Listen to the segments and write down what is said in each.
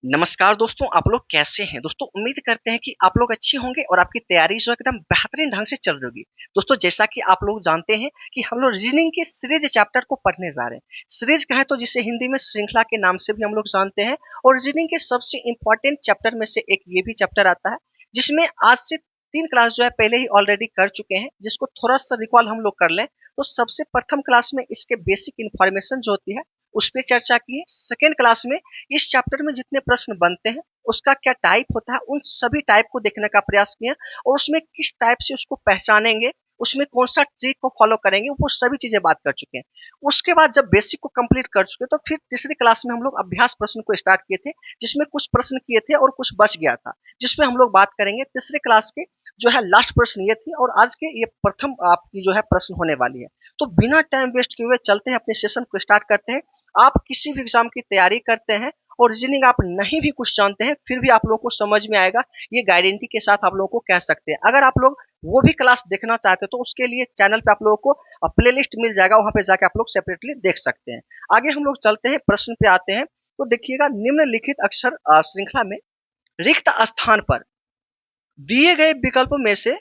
नमस्कार दोस्तों, आप लोग कैसे हैं? दोस्तों उम्मीद करते हैं कि आप लोग अच्छे होंगे और आपकी तैयारी जो है एकदम बेहतरीन ढंग से चल रही होगी। दोस्तों जैसा कि आप लोग जानते हैं कि हम लोग रीजनिंग के सीरीज चैप्टर को पढ़ने जा रहे हैं। सीरीज कहें तो जिसे हिंदी में श्रृंखला के नाम से भी हम लोग जानते हैं और रीजनिंग के सबसे इम्पोर्टेंट चैप्टर में से एक ये भी चैप्टर आता है, जिसमें आज से 3 क्लास जो है पहले ही ऑलरेडी कर चुके हैं, जिसको थोड़ा-सा रिकॉल हम लोग कर लें, तो सबसे प्रथम क्लास में इसके बेसिक इन्फॉर्मेशन जो होती है, उस पे चर्चा की है। सेकंड क्लास में इस चैप्टर में जितने प्रश्न बनते हैं उसका क्या टाइप होता है उन सभी टाइप को देखने का प्रयास किए और उसमें किस टाइप से उसको पहचानेंगे, उसमें कौन सा ट्रिक को फॉलो करेंगे, वो सभी चीजें बात कर चुके हैं। उसके बाद जब बेसिक को कंप्लीट कर चुके तो फिर तीसरी क्लास में हम लोग अभ्यास प्रश्न को स्टार्ट किए थे, जिसमें कुछ प्रश्न किए थे और कुछ बच गया था, जिसमें हम लोग बात करेंगे। तीसरे क्लास के जो है लास्ट प्रश्न ये थी और आज के ये प्रथम आपकी जो है प्रश्न होने वाली है। तो बिना टाइम वेस्ट किए हुए चलते हैं, अपने सेशन को स्टार्ट करते हैं। आप किसी भी एग्जाम की तैयारी करते हैं और रीजनिंग आप नहीं भी कुछ जानते हैं फिर भी आप लोगों को समझ में आएगा, ये गारंटी के साथ आप लोगों को कह सकते हैं। अगर आप लोग वो भी क्लास देखना चाहते हैं तो उसके लिए चैनल पे आप लोगों को प्लेलिस्ट मिल जाएगा, वहां पे जाके आप लोग सेपरेटली देख सकते हैं। आगे हम लोग चलते हैं, प्रश्न पे आते हैं। तो देखिएगा, निम्नलिखित अक्षर श्रृंखला में रिक्त स्थान पर दिए गए विकल्प में से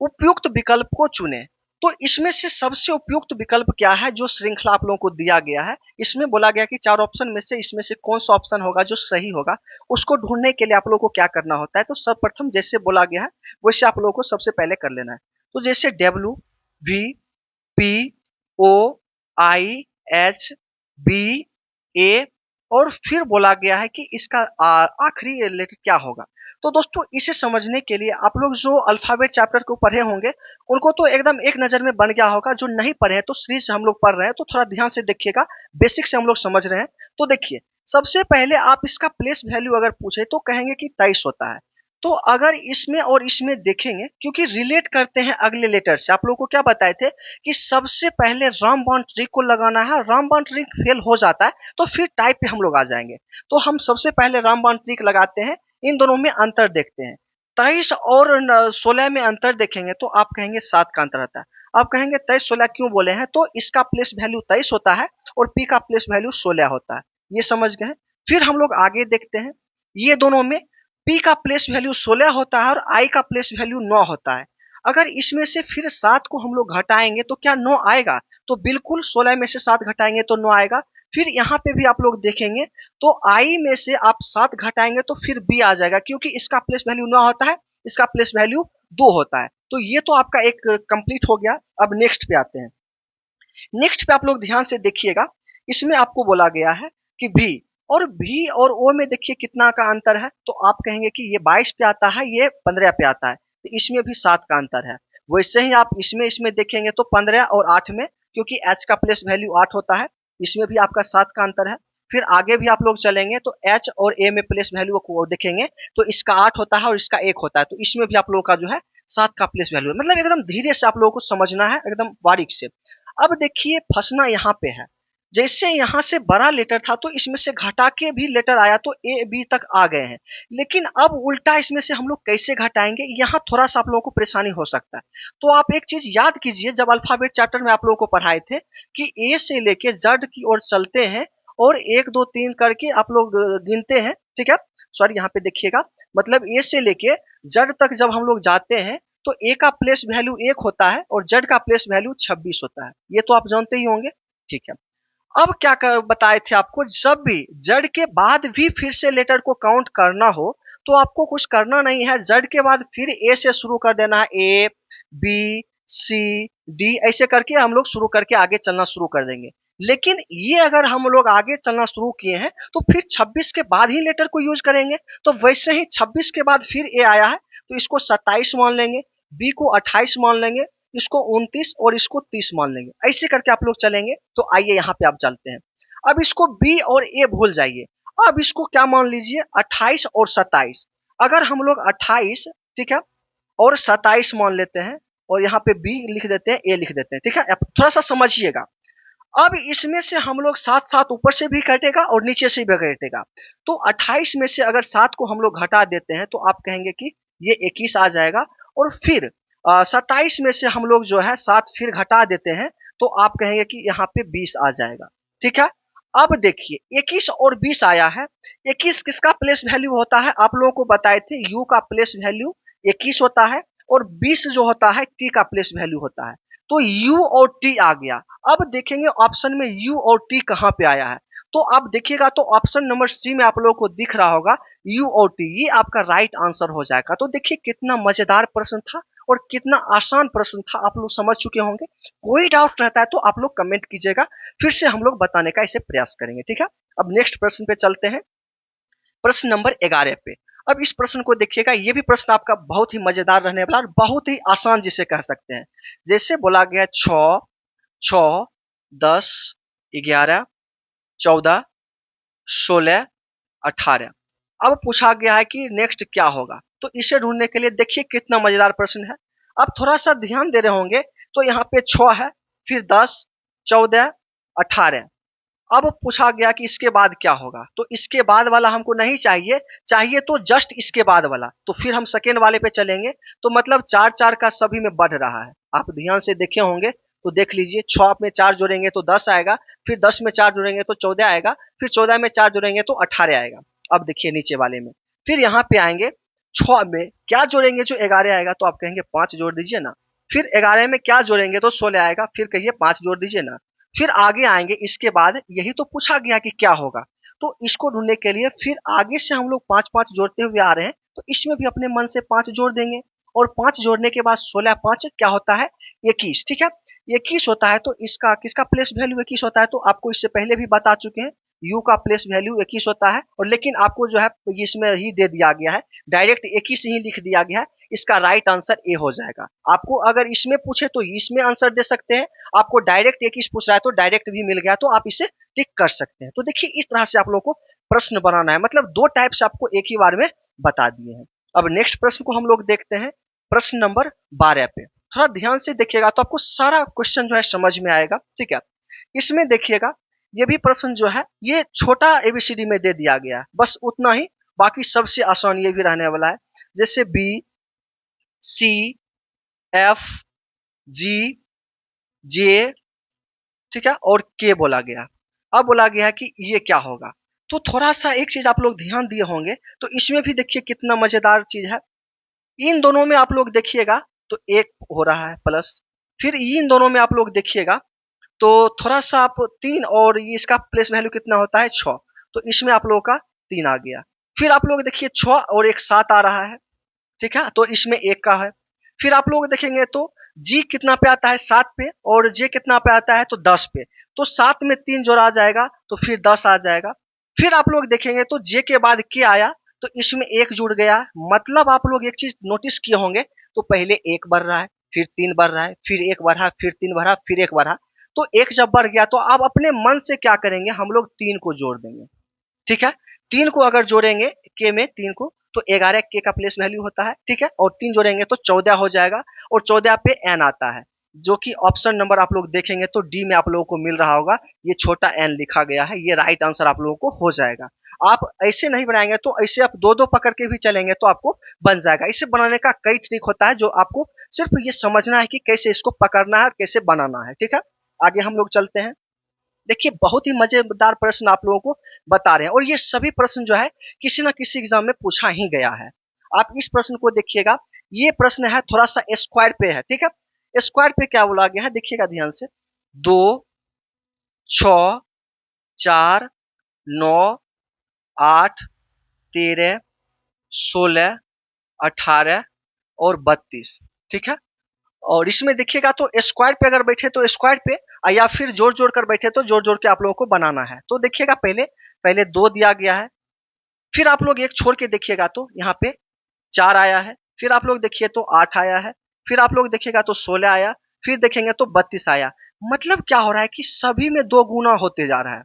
उपयुक्त विकल्प को चुनें। तो इसमें से सबसे उपयुक्त विकल्प क्या है जो श्रृंखला आप लोगों को दिया गया है? इसमें बोला गया कि 4 ऑप्शन में से इसमें से कौन सा ऑप्शन होगा जो सही होगा, उसको ढूंढने के लिए आप लोगों को क्या करना होता है। तो सर्वप्रथम जैसे बोला गया है वैसे आप लोगों को सबसे पहले कर लेना है। तो जैसे W, V, P, O, I, H, B, A और फिर बोला गया है कि इसका आखिरी लेटर क्या होगा। तो दोस्तों इसे समझने के लिए आप लोग जो अल्फाबेट चैप्टर को पढ़े होंगे उनको तो एकदम एक नज़र में बन गया होगा। जो नहीं पढ़े हैं तो सीरीज से हम लोग पढ़ रहे हैं तो थोड़ा ध्यान से देखिएगा, बेसिक से हम लोग समझ रहे हैं। तो देखिए, सबसे पहले आप इसका प्लेस वैल्यू अगर पूछे तो कहेंगे कि 23 होता है। तो अगर इसमें और इसमें देखेंगे, क्योंकि रिलेट करते हैं अगले लेटर से, आप लोगों को क्या बताए थे कि सबसे पहले रामबाण ट्रिक को लगाना है। रामबाण ट्रिक फेल हो जाता है तो फिर टाइप पे हम लोग आ जाएंगे। तो हम सबसे पहले रामबाण ट्रिक लगाते हैं, इन दोनों में अंतर देखते हैं। 23 और 16 में अंतर देखेंगे तो आप कहेंगे 7 का अंतर आता है। आप कहेंगे 23 16 क्यों बोले हैं? तो इसका प्लेस वैल्यू 23 होता है और पी का प्लेस वैल्यू 16 होता है। ये समझ गए? फिर हम लोग आगे देखते हैं, ये दोनों में पी का प्लेस वैल्यू 16 होता है और आई का प्लेस वैल्यू 9 होता है। अगर इसमें से फिर 7 को हम लोग घटाएंगे तो क्या 9 आएगा? तो बिल्कुल 16 में से 7 घटाएंगे तो 9 आएगा। फिर यहाँ पे भी आप लोग देखेंगे तो आई में से आप 7 घटाएंगे तो फिर बी आ जाएगा, क्योंकि इसका प्लेस वैल्यू 9 होता है, इसका प्लेस वैल्यू 2 होता है। तो ये तो आपका एक कंप्लीट हो गया। अब नेक्स्ट पे आते हैं। नेक्स्ट पे आप लोग ध्यान से देखिएगा, इसमें आपको बोला गया है कि भी, और भी और ओ में देखिए कितना का अंतर है। तो आप कहेंगे कि ये 22 पे आता है, ये 15 पे आता है, तो इसमें भी 7 का अंतर है। वैसे ही आप इसमें इसमें देखेंगे तो 15 और 8 में, क्योंकि एच का प्लेस वैल्यू 8 होता है, इसमें भी आपका 7 का अंतर है। फिर आगे भी आप लोग चलेंगे तो एच और ए में प्लेस वैल्यू को देखेंगे तो इसका 8 होता है और इसका 1 होता है, तो इसमें भी आप लोगों का जो है 7 का प्लेस वैल्यू है। मतलब एकदम धीरे से आप लोगों को समझना है, एकदम बारीक से। अब देखिए फंसना यहाँ पे है, जैसे यहाँ से बड़ा लेटर था तो इसमें से घटा के भी लेटर आया तो ए बी तक आ गए हैं, लेकिन अब उल्टा इसमें से हम लोग कैसे घटाएंगे, यहाँ थोड़ा सा आप लोगों को परेशानी हो सकता है। तो आप एक चीज याद कीजिए, जब अल्फाबेट चैप्टर में आप लोगों को पढ़ाए थे कि ए से लेके जेड की ओर चलते हैं और 1 2 3 करके आप लोग गिनते हैं, ठीक है। सॉरी, यहाँ पे देखिएगा, मतलब ए से लेके जेड तक जब हम लोग जाते हैं तो ए का प्लेस वैल्यू 1 होता है और जेड का प्लेस वैल्यू 26 होता है। ये तो आप जानते ही होंगे, ठीक है। अब क्या बताए थे आपको, जब भी जेड के बाद भी फिर से लेटर को काउंट करना हो तो आपको कुछ करना नहीं है, जेड के बाद फिर ए से शुरू कर देना है, ए बी सी डी ऐसे करके हम लोग शुरू करके आगे चलना शुरू कर देंगे। लेकिन ये अगर हम लोग आगे चलना शुरू किए हैं तो फिर 26 के बाद ही लेटर को यूज करेंगे। तो वैसे ही 26 के बाद फिर ए आया है तो इसको 27 मान लेंगे, बी को 28 मान लेंगे, इसको 29 और इसको 30 मान लेंगे। ऐसे करके आप लोग चलेंगे। तो आइए यहाँ पे आप चलते हैं। अब इसको बी और ए भूल जाइए, अब इसको क्या मान लीजिए, 28 और 27। अगर हम लोग 28, ठीक है, और 27 मान लेते हैं और यहाँ पे बी लिख देते हैं, ए लिख देते हैं, ठीक है। अब थोड़ा सा समझिएगा, अब इसमें से हम लोग 7 ऊपर से भी घटेगा और नीचे से भी घटेगा। तो 28 में से अगर 7 को हम लोग घटा देते हैं तो आप कहेंगे कि ये 21 आ जाएगा। और फिर 27 में से हम लोग जो है 7 फिर घटा देते हैं तो आप कहेंगे कि यहाँ पे 20 आ जाएगा, ठीक है। अब देखिए 21 और 20 आया है। 21 किसका प्लेस वैल्यू होता है, आप लोगों को बताए थे u का प्लेस वैल्यू 21 होता है और 20 जो होता है t का प्लेस वैल्यू होता है। तो u और t आ गया। अब देखेंगे ऑप्शन में u और t कहां पे आया है। तो आप देखिएगा तो ऑप्शन नंबर सी में आप लोगों को दिख रहा होगा u और t, ये आपका राइट आंसर हो जाएगा। तो देखिए कितना मजेदार प्रश्न था और कितना आसान प्रश्न था, आप लोग समझ चुके होंगे। कोई डाउट रहता है तो आप लोग कमेंट कीजिएगा, फिर से हम लोग बताने का इसे प्रयास करेंगे, ठीक है। अब नेक्स्ट प्रश्न पे चलते हैं, प्रश्न नंबर 11 पे। अब इस प्रश्न को देखिएगा, ये भी प्रश्न आपका बहुत ही मजेदार रहने वाला और बहुत ही आसान जिसे कह सकते हैं। जैसे बोला गया 6, 6, 10, 11, 14, 16, 18। अब पूछा गया है कि नेक्स्ट क्या होगा, तो इसे ढूंढने के लिए देखिए कितना मजेदार प्रश्न है। अब थोड़ा सा ध्यान दे रहे होंगे तो यहाँ पे 6 है, फिर 10, 14, 18। अब पूछा गया कि इसके बाद क्या होगा, तो इसके बाद वाला हमको नहीं चाहिए, चाहिए तो जस्ट इसके बाद वाला। तो फिर हम सेकेंड वाले पे चलेंगे, तो मतलब 4 4 का सभी में बढ़ रहा है। आप ध्यान से देखे होंगे तो देख लीजिए, 6 में 4 जोड़ेंगे तो 10 आएगा, फिर 10 में 4 जोड़ेंगे तो 14 आएगा, फिर 14 में 4 जोड़ेंगे तो 18 आएगा। अब देखिए नीचे वाले में, फिर यहाँ पे आएंगे 6 में क्या जोड़ेंगे जो 11 आएगा, तो आप कहेंगे 5 जोड़ दीजिए ना। फिर 11 में क्या जोड़ेंगे तो 16 आएगा, फिर कहिए 5 जोड़ दीजिए ना। फिर आगे आएंगे, इसके बाद यही तो पूछा गया कि क्या होगा, तो इसको ढूंढने के लिए फिर आगे से हम लोग 5 5 जोड़ते हुए आ रहे हैं, तो इसमें भी अपने मन से 5 जोड़ देंगे और 5 जोड़ने के बाद 16 5 क्या होता है 21, ठीक है। 21 होता है तो इसका किसका प्लेस वैल्यू 21 होता है, तो आपको इससे पहले भी बता चुके हैं u का प्लेस वैल्यू 21 होता है, और लेकिन आपको जो है इसमें ही दे दिया गया है, डायरेक्ट 21 ही लिख दिया गया है। इसका राइट आंसर ए हो जाएगा। आपको अगर इसमें पूछे तो इसमें आंसर दे सकते हैं, आपको डायरेक्ट 21 पूछ रहा है तो डायरेक्ट भी मिल गया तो आप इसे टिक कर सकते हैं। तो देखिए इस तरह से आप लोगों को प्रश्न बनाना है, मतलब 2 टाइप से आपको एक ही बार में बता दिए हैं। अब नेक्स्ट प्रश्न को हम लोग देखते हैं, प्रश्न नंबर 12 पे। थोड़ा ध्यान से देखिएगा तो आपको सारा क्वेश्चन जो है समझ में आएगा, ठीक है। इसमें देखिएगा ये भी प्रश्न जो है ये छोटा एबीसीडी में दे दिया गया है, बस उतना ही, बाकी सबसे आसान ये भी रहने वाला है। जैसे बी, सी, एफ, जी, जे, ठीक है, और के बोला गया। अब बोला गया है कि ये क्या होगा, तो थोड़ा सा एक चीज आप लोग ध्यान दिए होंगे, तो इसमें भी देखिए कितना मजेदार चीज है। इन दोनों में आप लोग देखिएगा तो एक हो रहा है प्लस, फिर इन दोनों में आप लोग देखिएगा तो थोड़ा सा आप 3, और ये इसका प्लेस वैल्यू कितना होता है 6, तो इसमें आप लोगों का 3 आ गया। फिर आप लोग देखिए 6 और एक 7 आ रहा है, ठीक है, तो इसमें 1 का है। फिर आप लोग देखेंगे तो जी कितना पे आता है 7 पे, और जे कितना पे आता है तो 10 पे, तो 7 में 3 जोड़ा जाएगा तो फिर 10 आ जाएगा। फिर आप लोग देखेंगे तो जे के बाद के आया तो इसमें 1 जुड़ गया। मतलब आप लोग एक चीज नोटिस किए होंगे, तो पहले 1 बढ़ रहा है, फिर 3 बढ़ रहा है, फिर 1 बढ़ा, फिर 3 बढ़ा, फिर 1 बढ़ा। तो 1 जब बढ़ गया तो आप अपने मन से क्या करेंगे, हम लोग 3 को जोड़ देंगे, ठीक है। 3 को अगर जोड़ेंगे के में 3 को तो 11 के का प्लेस वैल्यू होता है, ठीक है, और 3 जोड़ेंगे तो 14 हो जाएगा, और 14 पे एन आता है, जो कि ऑप्शन नंबर आप लोग देखेंगे तो डी में आप लोगों को मिल रहा होगा, ये छोटा एन लिखा गया है, ये राइट आंसर आप लोगों को हो जाएगा। आप ऐसे नहीं बनाएंगे तो ऐसे आप 2 2 पकड़ के भी चलेंगे तो आपको बन जाएगा। इसे बनाने का कई ट्रिक होता है, जो आपको सिर्फ ये समझना है कि कैसे इसको पकड़ना है, कैसे बनाना है, ठीक है। आगे हम लोग चलते हैं, देखिए बहुत ही मजेदार प्रश्न आप लोगों को बता रहे हैं, और ये सभी प्रश्न जो है किसी ना किसी एग्जाम में पूछा ही गया है। आप इस प्रश्न को देखिएगा, ये प्रश्न है थोड़ा सा स्क्वायर पे है, ठीक है। स्क्वायर पे क्या बोला गया है देखिएगा ध्यान से, 2, 6, 4, 9, 8, 13, 16, 18 और 32, ठीक है। और इसमें देखिएगा तो स्क्वायर पे अगर बैठे तो स्क्वायर पे, या फिर जोड़ जोड़ कर बैठे तो जोड़ जोड़ के आप लोगों को बनाना है। तो देखिएगा पहले पहले 2 दिया गया है, फिर आप लोग एक छोड़ के देखिएगा तो यहाँ पे 4 आया है, फिर आप लोग देखिए तो 8 आया है, फिर आप लोग देखिएगा तो 16 आया, फिर देखेंगे तो 32 आया। मतलब क्या हो रहा है कि सभी में 2 गुना होते जा रहा है।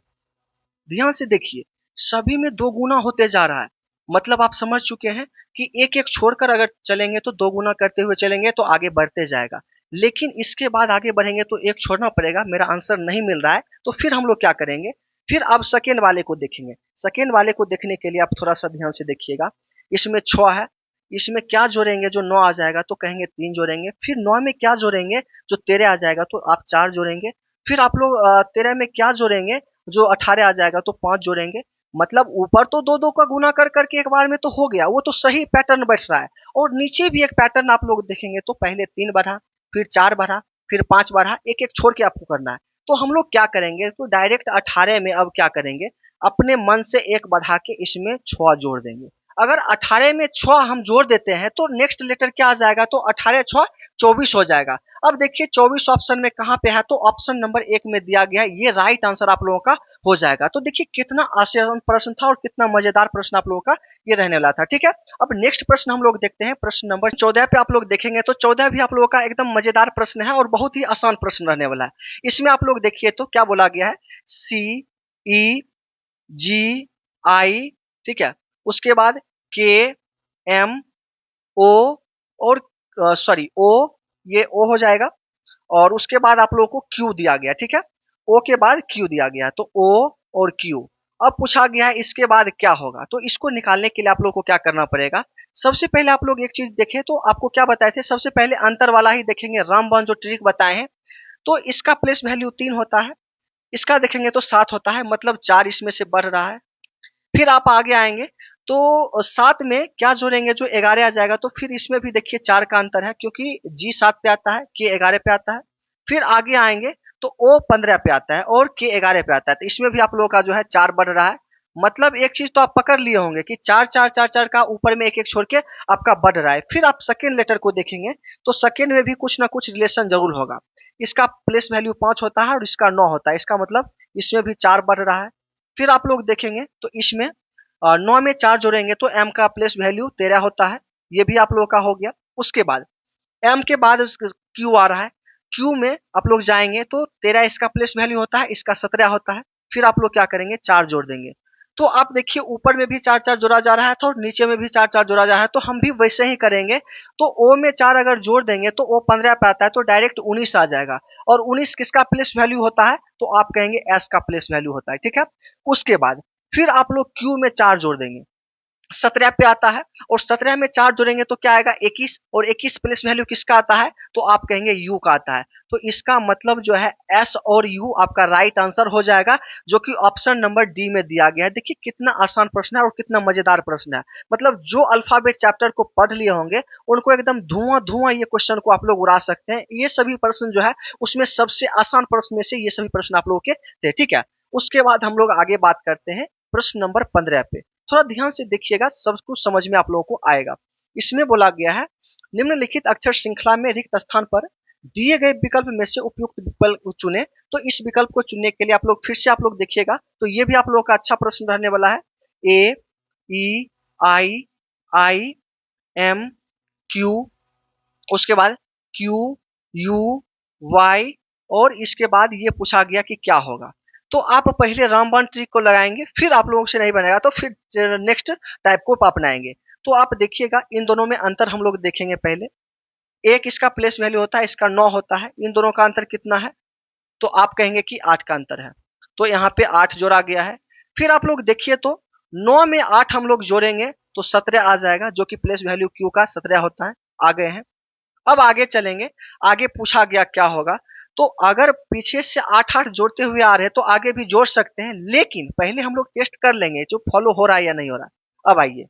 ध्यान से देखिए, सभी में 2 गुना होते जा रहा है। मतलब आप समझ चुके हैं कि एक एक छोड़कर अगर चलेंगे तो 2 गुना करते हुए चलेंगे तो आगे बढ़ते जाएगा, लेकिन इसके बाद आगे बढ़ेंगे तो एक छोड़ना पड़ेगा, मेरा आंसर नहीं मिल रहा है, तो फिर हम लोग क्या करेंगे, फिर आप सेकेंड वाले को देखेंगे। सेकेंड वाले को देखने के लिए आप थोड़ा सा ध्यान से देखिएगा, इसमें 6 है, इसमें क्या जोड़ेंगे जो 9 आ जाएगा, तो कहेंगे 3 जोड़ेंगे, फिर 9 में क्या जोड़ेंगे जो 13 आ जाएगा, तो आप 4 जोड़ेंगे, फिर आप लोग 13 में क्या जोड़ेंगे जो 18 आ जाएगा तो 5 जोड़ेंगे, मतलब ऊपर तो दो दो का गुना कर करके एक बार में तो हो गया, वो तो सही पैटर्न बैठ रहा है। और नीचे भी एक पैटर्न आप लोग देखेंगे तो पहले 3 बढ़ा, फिर 4 बढ़ा, फिर 5 बढ़ा, एक एक छोड़ के आपको करना है। तो हम लोग क्या करेंगे, तो डायरेक्ट 18 में अब क्या करेंगे, अपने मन से एक बढ़ा के इसमें 6 जोड़ देंगे। अगर 18 में 6 हम जोड़ देते हैं तो नेक्स्ट लेटर क्या आ जाएगा, तो 18 6 24 हो जाएगा। अब देखिए 24 ऑप्शन में कहाँ पे है, तो ऑप्शन नंबर 1 में दिया गया है, ये राइट आंसर आप लोगों का हो जाएगा। तो देखिए कितना आसान प्रश्न था और कितना मजेदार प्रश्न आप लोगों का ये रहने वाला था। ठीक है, अब नेक्स्ट प्रश्न हम लोग देखते हैं, प्रश्न नंबर 14 पे आप लोग देखेंगे तो 14 भी आप लोगों का एकदम मजेदार प्रश्न है और बहुत ही आसान प्रश्न रहने वाला है। इसमें आप लोग देखिए तो क्या बोला गया है, CEGI, ठीक है, उसके बाद KMO और सॉरी O, ये O हो जाएगा, और उसके बाद आप लोगों को Q दिया गया। ठीक है, O के बाद Q दिया गया, तो O और Q। अब पूछा गया है इसके बाद क्या होगा, तो इसको निकालने के लिए आप लोगों को क्या करना पड़ेगा, सबसे पहले आप लोग एक चीज देखें, तो आपको क्या बताए थे, सबसे पहले अंतर वाला ही देखेंगे, रामबन जो ट्रिक बताए हैं। तो इसका प्लेस वैल्यू 3 होता है, इसका देखेंगे तो 7 होता है, मतलब 4 इसमें से बढ़ रहा है। फिर आप आगे आएंगे तो 7 में क्या जोड़ेंगे, जो 11 आ जाएगा, तो फिर इसमें भी देखिए 4 का अंतर है, क्योंकि G 7 पे आता है, K 11 पे आता है। फिर आगे आएंगे तो O 15 पे आता है और K 11 पे आता है, तो इसमें भी आप लोगों का जो है 4 बढ़ रहा है। मतलब एक चीज तो आप पकड़ लिए होंगे कि 4 4 4 4 का ऊपर में एक एक छोड़ के आपका बढ़ रहा है। फिर आप सेकेंड लेटर को देखेंगे तो सेकेंड में भी कुछ ना कुछ रिलेशन जरूर होगा। इसका प्लेस वैल्यू 5 होता है और इसका 9 होता है, इसका मतलब इसमें भी 4 बढ़ रहा है। फिर आप लोग देखेंगे तो इसमें 9 में 4 जोड़ेंगे तो m का प्लेस वैल्यू 13 होता है, ये भी आप लोगों का हो गया। उसके बाद m के बाद q आ रहा है, q में आप लोग जाएंगे तो 13 इसका प्लेस वैल्यू होता है, इसका 17 होता है। फिर आप लोग क्या करेंगे, 4 जोड़ देंगे। तो आप देखिए ऊपर में भी 4 4 जोड़ा जा रहा है था और नीचे में भी 4 4 जोड़ा जा रहा है, तो हम भी वैसे ही करेंगे। तो o में 4 अगर जोड़ देंगे तो o 15 पे आता है, तो डायरेक्ट 19 आ जाएगा। और 19 किसका प्लेस वैल्यू होता है, तो आप कहेंगे s का प्लेस वैल्यू होता है। ठीक है, उसके बाद फिर आप लोग q में 4 जोड़ देंगे, 17 पे आता है, और 17 में 4 जोड़ेंगे तो क्या आएगा, 21, और 21 प्लस वैल्यू किसका आता है, तो आप कहेंगे u का आता है। तो इसका मतलब जो है s और u आपका राइट आंसर हो जाएगा, जो कि ऑप्शन नंबर डी में दिया गया है। देखिए कितना आसान प्रश्न है और कितना मजेदार प्रश्न है। मतलब जो अल्फाबेट चैप्टर को पढ़ लिए होंगे उनको एकदम धुआं धुआं ये क्वेश्चन को आप लोग उड़ा सकते हैं। ये सभी प्रश्न जो है उसमें सबसे आसान प्रश्न में से ये सभी प्रश्न आप लोगों के थे। ठीक है, उसके बाद हम लोग आगे बात करते हैं प्रश्न नंबर 15 पे। थोड़ा ध्यान से देखिएगा, सब कुछ समझ में आप लोगों को आएगा। इसमें बोला गया है, निम्नलिखित अक्षर श्रृंखला में रिक्त स्थान पर दिए गए विकल्प में से उपयुक्त विकल्प चुने। तो इस विकल्प को चुनने के लिए आप लोग फिर से आप लोग देखिएगा, तो ये भी आप लोगों का अच्छा प्रश्न रहने वाला है। ए, ई, आई, एम, क्यू, उसके बाद क्यू, यू, वाई, और इसके बाद ये पूछा गया कि क्या होगा। तो आप पहले रामबाण ट्रिक को लगाएंगे, फिर आप लोगों से नहीं बनेगा तो फिर नेक्स्ट टाइप को अपनाएंगे। तो आप देखिएगा इन दोनों में अंतर हम लोग देखेंगे। पहले एक इसका प्लेस वैल्यू होता है, इसका 9 होता है, इन दोनों का अंतर कितना है, तो आप कहेंगे कि 8 का अंतर है, तो यहाँ पे 8 जोड़ा गया है। फिर आप लोग देखिए तो 9 में 8 हम लोग जोड़ेंगे तो 17 आ जाएगा, जो कि प्लेस वैल्यू क्यू का 17 होता है। आ गए हैं, अब आगे चलेंगे। आगे पूछा गया क्या होगा, तो अगर पीछे से 8 8 जोड़ते हुए आ रहे हैं तो आगे भी जोड़ सकते हैं, लेकिन पहले हम लोग टेस्ट कर लेंगे जो फॉलो हो रहा है या नहीं हो रहा है। अब आइए,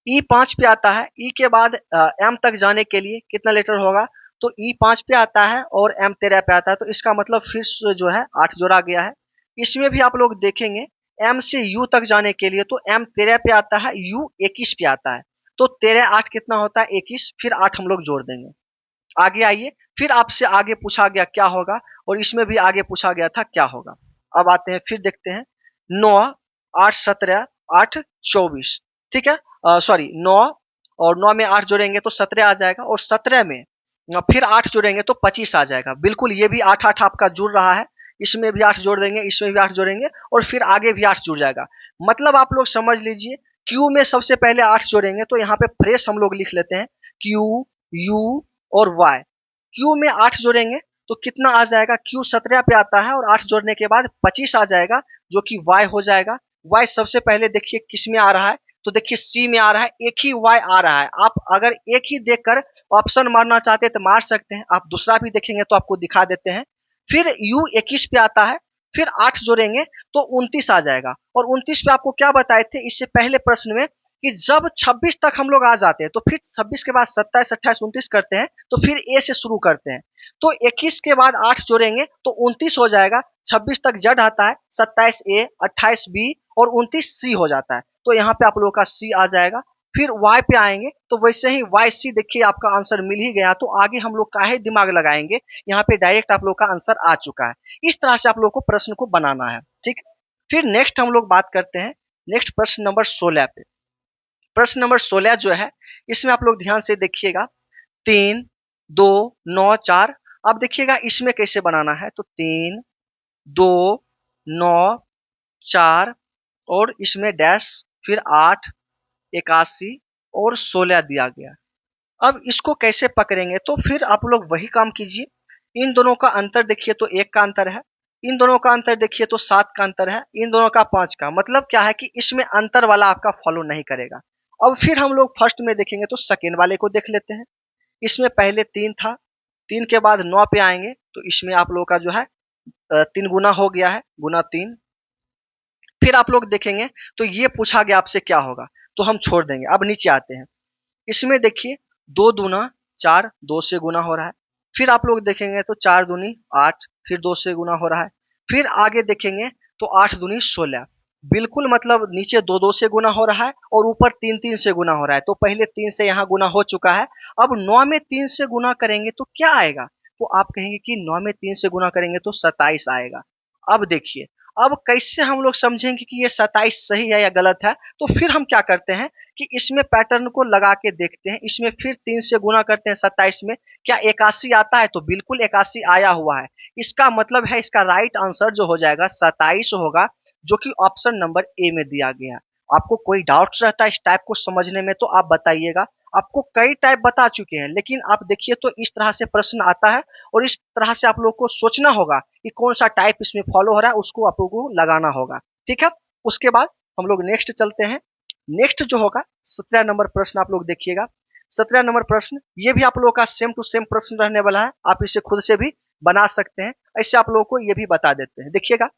ई 5 पे आता है, ई के बाद एम तक जाने के लिए कितना लेटर होगा, तो ई 5 पे आता है और एम 13 पे आता है, तो इसका मतलब फिर से जो है 8 जोड़ा गया है। इसमें भी आप लोग देखेंगे एम से यू तक जाने के लिए तो एम 13 पे आता है, यू 21 पे आता है, तो 13 8 कितना होता है 21, फिर 8 हम लोग जोड़ देंगे। आगे आइए, फिर आपसे आगे पूछा गया क्या होगा, और इसमें भी आगे पूछा गया था क्या होगा। अब आते हैं, फिर देखते हैं। 9 8 17 8 24, ठीक है, सॉरी 9, और 9 में 8 जोड़ेंगे तो 17 आ जाएगा, और 17 में फिर 8 जोड़ेंगे तो 25 आ जाएगा। बिल्कुल ये भी 8 8 आपका जुड़ रहा है, इसमें भी 8 जोड़ देंगे, इसमें भी 8 जोड़ेंगे, और फिर आगे भी 8 जुड़ जाएगा। मतलब आप लोग समझ लीजिए, क्यू में सबसे पहले 8 जोड़ेंगे, तो यहाँ पे फ्रेश हम लोग लिख लेते हैं क्यू, यू और वाई। क्यू में 8 जोड़ेंगे तो कितना आ जाएगा, क्यू 17 पे आता है, और 8 जोड़ने के बाद 25 आ जाएगा, जो कि वाई हो जाएगा। वाई सबसे पहले देखिए किस में आ रहा है, तो देखिए सी में आ रहा है, एक ही वाई आ रहा है। आप अगर एक ही देखकर ऑप्शन मारना चाहते हैं तो मार सकते हैं, आप दूसरा भी देखेंगे तो आपको दिखा देते हैं। फिर यू 21 पे आता है, फिर 8 जोड़ेंगे तो 29 आ जाएगा। और 29 पे आपको क्या बताए थे इससे पहले प्रश्न में कि जब 26 तक हम लोग आ जाते हैं तो फिर 26 के बाद 27, 28, 29 करते हैं तो फिर ए से शुरू करते हैं। तो 21 के बाद 8 जोड़ेंगे तो 29 हो जाएगा। 26 तक जेड आता है, 27 ए, 28 बी और 29 सी हो जाता है। तो यहाँ पे आप लोगों का सी आ जाएगा। फिर y पे आएंगे तो वैसे ही वाई सी, देखिए आपका आंसर मिल ही गया, तो आगे हम लोग काहे दिमाग लगाएंगे, यहाँ पे डायरेक्ट आप लोग का आंसर आ चुका है। इस तरह से आप लोग को प्रश्न को बनाना है, ठीक। फिर नेक्स्ट हम लोग बात करते हैं नेक्स्ट प्रश्न नंबर 16 पे। प्रश्न नंबर 16 जो है इसमें आप लोग ध्यान से देखिएगा, 3, 2, 9, 4। अब देखिएगा इसमें कैसे बनाना है, तो 3, 2, 9, 4 और इसमें डैश, फिर 8, 81 और 16 दिया गया। अब इसको कैसे पकड़ेंगे, तो फिर आप लोग वही काम कीजिए। इन दोनों का अंतर देखिए तो 1 का अंतर है, इन दोनों का अंतर देखिए तो 7 का अंतर है, इन दोनों का 5 का, मतलब क्या है कि इसमें अंतर वाला आपका फॉलो नहीं करेगा। अब फिर हम लोग फर्स्ट में देखेंगे तो सेकेंड वाले को देख लेते हैं। इसमें पहले 3 था, 3 के बाद 9 पे आएंगे तो इसमें आप लोगों का जो है 3 गुना हो गया है, गुना 3। फिर आप लोग देखेंगे तो ये पूछा गया आपसे क्या होगा, तो हम छोड़ देंगे। अब नीचे आते हैं, इसमें देखिए 2 दूना 4, 2 से गुना हो रहा है। फिर आप लोग देखेंगे तो 4 दूनी 8, फिर 2 से गुना हो रहा है। फिर आगे देखेंगे तो 8 दूनी 16, बिल्कुल मतलब नीचे 2 2 से गुना हो रहा है और ऊपर 3 3 से गुना हो रहा है। तो पहले 3 से यहाँ गुना हो चुका है। अब 9 में 3 से गुना करेंगे तो क्या आएगा, तो आप कहेंगे कि 9 में 3 से गुना करेंगे तो 27 आएगा। अब देखिए, अब कैसे हम लोग समझेंगे कि ये 27 सही है या गलत है, तो फिर हम क्या करते हैं कि इसमें पैटर्न को लगा के देखते हैं। इसमें फिर 3 से गुना करते हैं 27 में, क्या 81 आता है, तो बिल्कुल 81 आया हुआ है। इसका मतलब है इसका राइट आंसर जो हो जाएगा 27 होगा, जो कि ऑप्शन नंबर ए में दिया गया है। आपको कोई डाउट रहता है इस टाइप को समझने में तो आप बताइएगा। आपको कई टाइप बता चुके हैं, लेकिन आप देखिए तो इस तरह से प्रश्न आता है और इस तरह से आप लोग को सोचना होगा कि कौन सा टाइप इसमें फॉलो हो रहा है, उसको आप लोगों को लगाना होगा, ठीक है। उसके बाद हम लोग नेक्स्ट चलते हैं। नेक्स्ट जो होगा 17 नंबर प्रश्न आप लोग देखिएगा। 17 नंबर प्रश्न ये भी आप लोगों का सेम टू सेम प्रश्न रहने वाला है, आप इसे खुद से भी बना सकते हैं। ऐसे आप लोगों को ये भी बता देते हैं। देखिएगा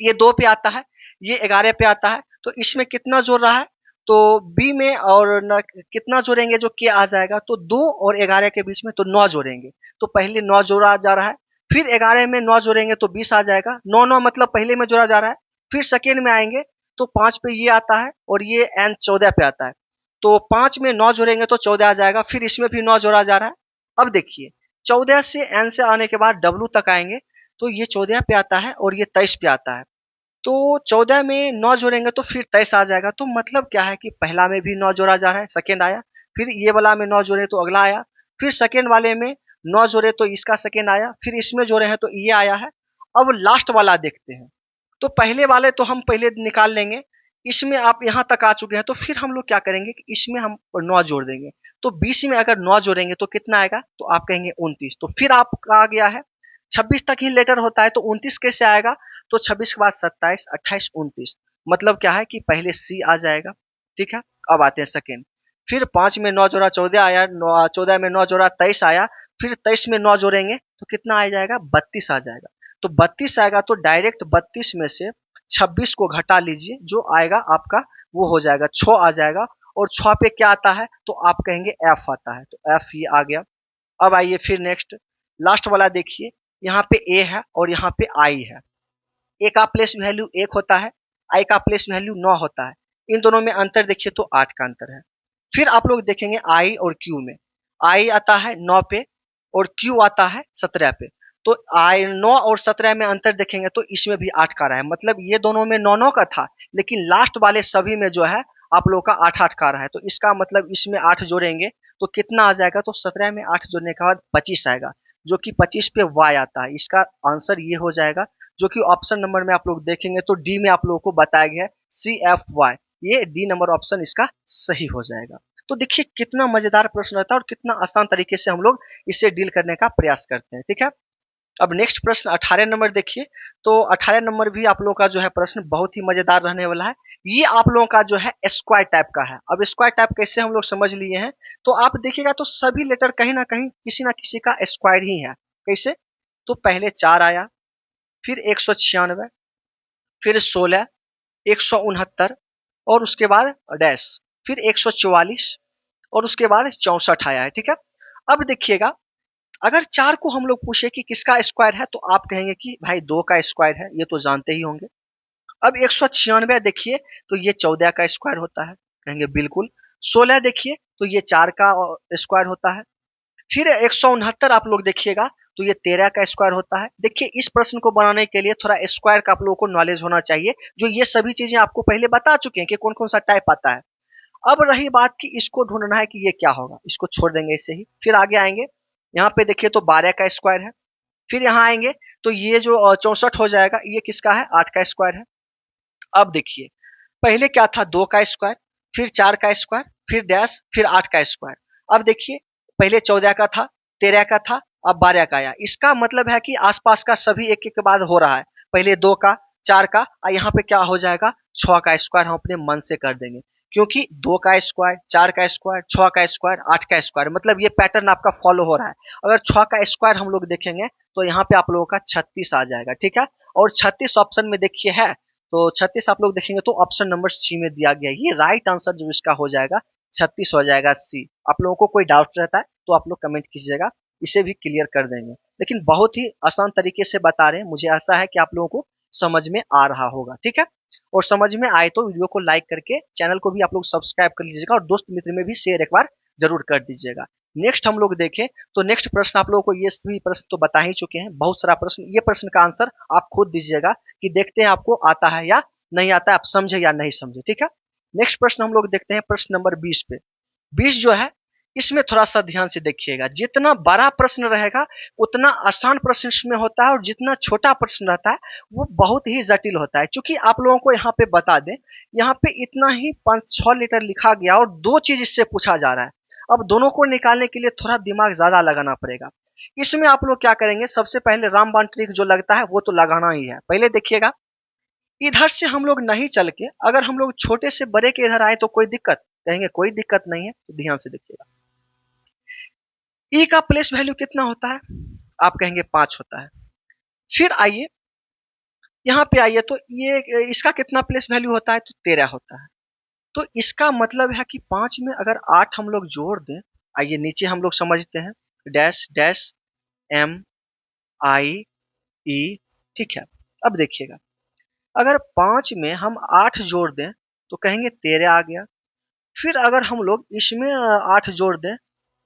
ये 2 पे आता है, ये 11 पे आता है, तो इसमें कितना जोड़ रहा है, तो बी में और न, कितना जोड़ेंगे जो के आ जाएगा, तो 2 और 11 के बीच में तो 9 जोड़ेंगे। तो पहले 9 जोड़ा जा रहा है, फिर 11 में 9 जोड़ेंगे तो 20 आ जाएगा। 9 9 मतलब पहले में जोड़ा जा रहा है। फिर सेकेंड में आएंगे तो 5 पे ये आता है और ये एन 14 पे आता है, तो 5 में 9 जोड़ेंगे तो 14 आ जाएगा। फिर इसमें भी 9 जोड़ा जा रहा है। अब देखिए 14 से एन से आने के बाद डब्लू तक आएंगे तो ये 14 पे आता है और ये 23 पे आता है। तो 14 में 9 जोड़ेंगे तो फिर 23 आ जाएगा। तो मतलब क्या है कि पहला में भी 9 जोड़ा जा रहा है, सेकेंड आया, फिर ये वाला में 9 जोड़े तो अगला आया, फिर सेकेंड वाले में 9 जोड़े तो इसका सेकेंड आया, फिर इसमें जोड़े हैं तो ये आया है। अब लास्ट वाला देखते हैं, तो पहले वाले तो हम पहले निकाल लेंगे। इसमें आप यहाँ तक आ चुके हैं तो फिर हम लोग क्या करेंगे कि इसमें हम 9 जोड़ देंगे। तो 20 में अगर 9 जोड़ेंगे तो कितना आएगा, तो आप कहेंगे 29। तो फिर आपका आ गया है 26 तक ही लेटर होता है, तो 29 कैसे आएगा, तो 26 के बाद 27, 28, 29, मतलब क्या है कि पहले सी आ जाएगा, ठीक है। अब आते हैं सेकेंड, फिर 5 में 9 जोड़ा 14 आया, 14 में 9 जोड़ा 23 आया, फिर 23 में 9 जोड़ेंगे तो कितना आ जाएगा, 32 आ जाएगा। तो 32 आएगा तो डायरेक्ट 32 में से 26 को घटा लीजिए, जो आएगा आपका वो हो जाएगा 6 आ जाएगा। और 6 पे क्या आता है, तो आप कहेंगे एफ आता है, तो एफ ये आ गया। अब आइए फिर नेक्स्ट लास्ट वाला देखिए, यहाँ पे ए है और यहाँ पे आई है। ए का प्लेस वैल्यू 1 होता है, आई का प्लेस वैल्यू 9 होता है। इन दोनों में अंतर देखिए तो 8 का अंतर है। फिर आप लोग देखेंगे आई और क्यू में, आई आता है 9 पे और क्यू आता है 17 पे। तो आई 9 और 17 में अंतर देखेंगे तो इसमें भी 8 का रहा है, मतलब ये दोनों में 9 9 का था, लेकिन लास्ट वाले सभी में जो है आप लोग का 8 8 का रहा है। तो इसका मतलब इसमें 8 जोड़ेंगे तो कितना आ जाएगा, तो 17 में 8 जोड़ने के बाद 25 आएगा, जो कि 25 पे वाई आता है। इसका आंसर ये हो जाएगा, जो कि ऑप्शन नंबर में आप लोग देखेंगे तो डी में आप लोगों को बताया गया है CFY, ये डी नंबर ऑप्शन इसका सही हो जाएगा। तो देखिए कितना मजेदार प्रश्न रहता है और कितना आसान तरीके से हम लोग इससे डील करने का प्रयास करते हैं, ठीक है। अब नेक्स्ट प्रश्न 18 नंबर देखिए, तो 18 नंबर भी आप लोगों का जो है प्रश्न बहुत ही मजेदार रहने वाला है। ये आप लोगों का जो है स्क्वायर टाइप का है। अब स्क्वायर टाइप कैसे हम लोग समझ लिए हैं, तो आप देखिएगा तो सभी लेटर कहीं ना कहीं किसी ना किसी का स्क्वायर ही है। कैसे, तो पहले 4 आया, फिर 196, फिर 16, 169 और उसके बाद डैश, फिर 144 और उसके बाद 64 आया है। ठीक है, अब देखिएगा, अगर 4 को हम लोग पूछे कि किसका स्क्वायर है तो आप कहेंगे कि भाई 2 का स्क्वायर है, ये तो जानते ही होंगे। अब 196 देखिए तो ये 14 का स्क्वायर होता है, कहेंगे बिल्कुल। 16 देखिए तो ये 4 का स्क्वायर होता है। फिर 169 आप लोग देखिएगा तो ये 13 का स्क्वायर होता है। देखिए, इस प्रश्न को बनाने के लिए थोड़ा स्क्वायर का आप लोगों को नॉलेज होना चाहिए, जो ये सभी चीजें आपको पहले बता चुके हैं कि कौन कौन सा टाइप आता है। अब रही बात कि इसको ढूंढना है कि ये क्या होगा, इसको छोड़ देंगे इससे ही। फिर आगे आएंगे, यहाँ पे देखिए तो 12 का स्क्वायर है। फिर यहाँ आएंगे तो ये जो 64 हो जाएगा, ये किसका है, 8 का स्क्वायर है। अब देखिए, पहले क्या था, 2 का स्क्वायर, फिर 4 का स्क्वायर, फिर डैश, फिर 8 का स्क्वायर। अब देखिए, पहले 14 का था, 13 का था, अब 12 का आया। इसका मतलब है कि आसपास का सभी एक एक के बाद हो रहा है। पहले 2 का, 4 का, और यहाँ पे क्या हो जाएगा, 6 का स्क्वायर हम अपने मन से कर देंगे, क्योंकि 2 का स्क्वायर, 4 का स्क्वायर, 6 का स्क्वायर, 8 का स्क्वायर, मतलब ये पैटर्न आपका फॉलो हो रहा है। अगर 6 का स्क्वायर हम लोग देखेंगे तो यहाँ पे आप लोगों का 36 आ जाएगा। ठीक है, और 36 ऑप्शन में देखिए है, तो 36 आप लोग देखेंगे तो ऑप्शन नंबर सी में दिया गया है। ये राइट आंसर जो इसका हो जाएगा 36 हो जाएगा, सी। आप लोगों को कोई डाउट रहता है तो आप लोग कमेंट कीजिएगा, इसे भी क्लियर कर देंगे। लेकिन बहुत ही आसान तरीके से बता रहे हैं, मुझे आशा है कि आप लोगों को समझ में आ रहा होगा। ठीक है, और समझ में आए तो वीडियो को लाइक करके चैनल को भी आप लोग सब्सक्राइब कर लीजिएगा, और दोस्त मित्र में भी शेयर एक बार जरूर कर दीजिएगा। नेक्स्ट हम लोग देखें तो नेक्स्ट प्रश्न, आप लोगों को ये सभी प्रश्न तो बता ही चुके हैं, बहुत सारा प्रश्न। ये प्रश्न का आंसर आप खुद दीजिएगा कि देखते हैं आपको आता है या नहीं आता है, आप समझे या नहीं समझे। ठीक है, नेक्स्ट प्रश्न हम लोग देखते हैं, प्रश्न नंबर 20 पे। 20 जो है, इसमें थोड़ा सा ध्यान से देखिएगा। जितना बड़ा प्रश्न रहेगा उतना आसान प्रश्न इसमें होता है, और जितना छोटा प्रश्न रहता है वो बहुत ही जटिल होता है। क्योंकि आप लोगों को यहाँ पे बता दें, यहाँ पे इतना ही 5-6 लीटर लिखा गया और 2 चीज इससे पूछा जा रहा है। अब दोनों को निकालने के लिए थोड़ा दिमाग ज्यादा लगाना पड़ेगा। इसमें आप लोग क्या करेंगे, सबसे पहले रामबाण ट्रिक जो लगता है वो तो लगाना ही है। पहले देखिएगा, इधर से हम लोग नहीं चल के अगर हम लोग छोटे से बड़े के इधर आए तो कोई दिक्कत, कहेंगे कोई दिक्कत नहीं है। तो ध्यान से देखिएगा, ई का प्लेस वैल्यू कितना होता है, आप कहेंगे 5 होता है। फिर आइए यहाँ पे आइए तो ये इसका कितना प्लेस वैल्यू होता है, तो 13 होता है। तो इसका मतलब है कि 5 में अगर 8 हम लोग जोड़ दें, आइए नीचे हम लोग समझते हैं, डैश डैश एम आई ई। ठीक है, अब देखिएगा, अगर 5 में हम 8 जोड़ दें तो कहेंगे 13 आ गया। फिर अगर हम लोग इसमें 8 जोड़ दें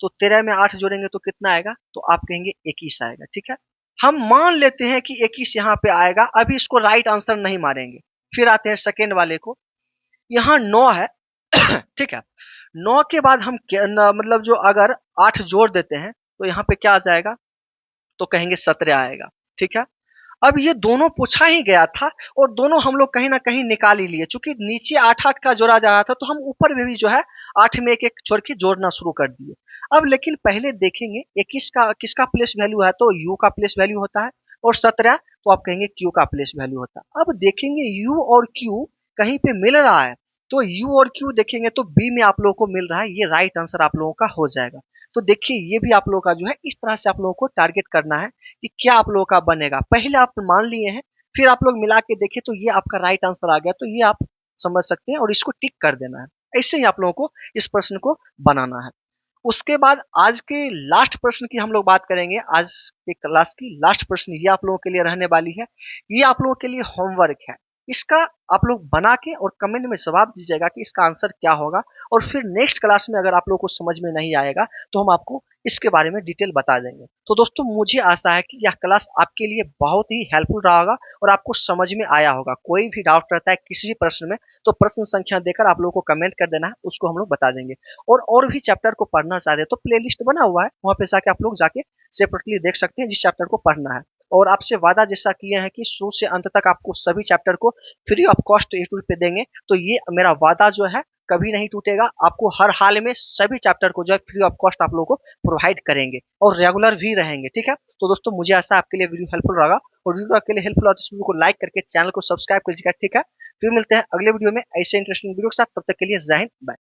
तो 13 में 8 जोड़ेंगे तो कितना आएगा, तो आप कहेंगे 21 आएगा। ठीक है, हम मान लेते हैं कि 21 यहाँ पे आएगा, अभी इसको राइट आंसर नहीं मारेंगे। फिर आते हैं सेकेंड वाले को, यहाँ 9 है। ठीक है, 9 के बाद हम मतलब जो अगर 8 जोड़ देते हैं तो यहाँ पे क्या आ जाएगा, तो कहेंगे 17 आएगा। ठीक है, अब ये दोनों पूछा ही गया था और दोनों हम लोग कहीं ना कहीं निकाल ही लिए। चूंकि नीचे 8-8 का जोड़ा जा रहा था तो हम ऊपर में भी जो है 8 में एक एक छोड़ के जोड़ना शुरू कर दिए। अब लेकिन पहले देखेंगे 21 का किसका प्लेस वैल्यू है, तो u का प्लेस वैल्यू होता है, और 17 तो आप कहेंगे q का प्लेस वैल्यू होता है। अब देखेंगे u और q कहीं पे मिल रहा है, तो u और q देखेंगे तो b में आप लोगों को मिल रहा है, ये राइट आंसर आप लोगों का हो जाएगा। तो देखिए, ये भी आप लोगों का जो है इस तरह से आप लोगों को टारगेट करना है कि क्या आप लोगों का बनेगा। पहले आप मान लिए हैं, फिर आप लोग मिला के देखें तो ये आपका राइट आंसर आ गया, तो ये आप समझ सकते हैं और इसको टिक कर देना है। ऐसे ही आप लोगों को इस प्रश्न को बनाना है। उसके बाद आज के लास्ट प्रश्न की हम लोग बात करेंगे। आज के क्लास की लास्ट प्रश्न ये आप लोगों के लिए रहने वाली है, ये आप लोगों के लिए होमवर्क है। इसका आप लोग बना के और कमेंट में जवाब दीजिएगा कि इसका आंसर क्या होगा, और फिर नेक्स्ट क्लास में अगर आप लोगों को समझ में नहीं आएगा तो हम आपको इसके बारे में डिटेल बता देंगे। तो दोस्तों, मुझे आशा है कि यह क्लास आपके लिए बहुत ही हेल्पफुल रहा होगा और आपको समझ में आया होगा। कोई भी डाउट रहता है किसी भी प्रश्न में तो प्रश्न संख्या देकर आप लोगों को कमेंट कर देना है, उसको हम लोग बता देंगे। और भी चैप्टर को पढ़ना चाहते हैं तो प्लेलिस्ट बना हुआ है, वहां पे जाके आप लोग जाके सेपरेटली देख सकते हैं जिस चैप्टर को पढ़ना है। और आपसे वादा जैसा किए हैं कि शुरू से अंत तक आपको सभी चैप्टर को फ्री ऑफ कॉस्ट यूट्यूब पे देंगे, तो ये मेरा वादा जो है कभी नहीं टूटेगा। आपको हर हाल में सभी चैप्टर को जो है फ्री ऑफ कॉस्ट आप लोगों को प्रोवाइड करेंगे और रेगुलर भी रहेंगे। ठीक है, तो दोस्तों, मुझे ऐसा आपके लिए वीडियो हेल्पफुल रहा, और वीडियो आपके लिए हेल्पफुल हो तो इस वीडियो को लाइक करके चैनल को सब्सक्राइब कीजिएगा। ठीक है, फिर मिलते हैं अगले वीडियो में ऐसे इंटरेस्टिंग वीडियो के साथ। तब तक के लिए जय हिंद, बाय।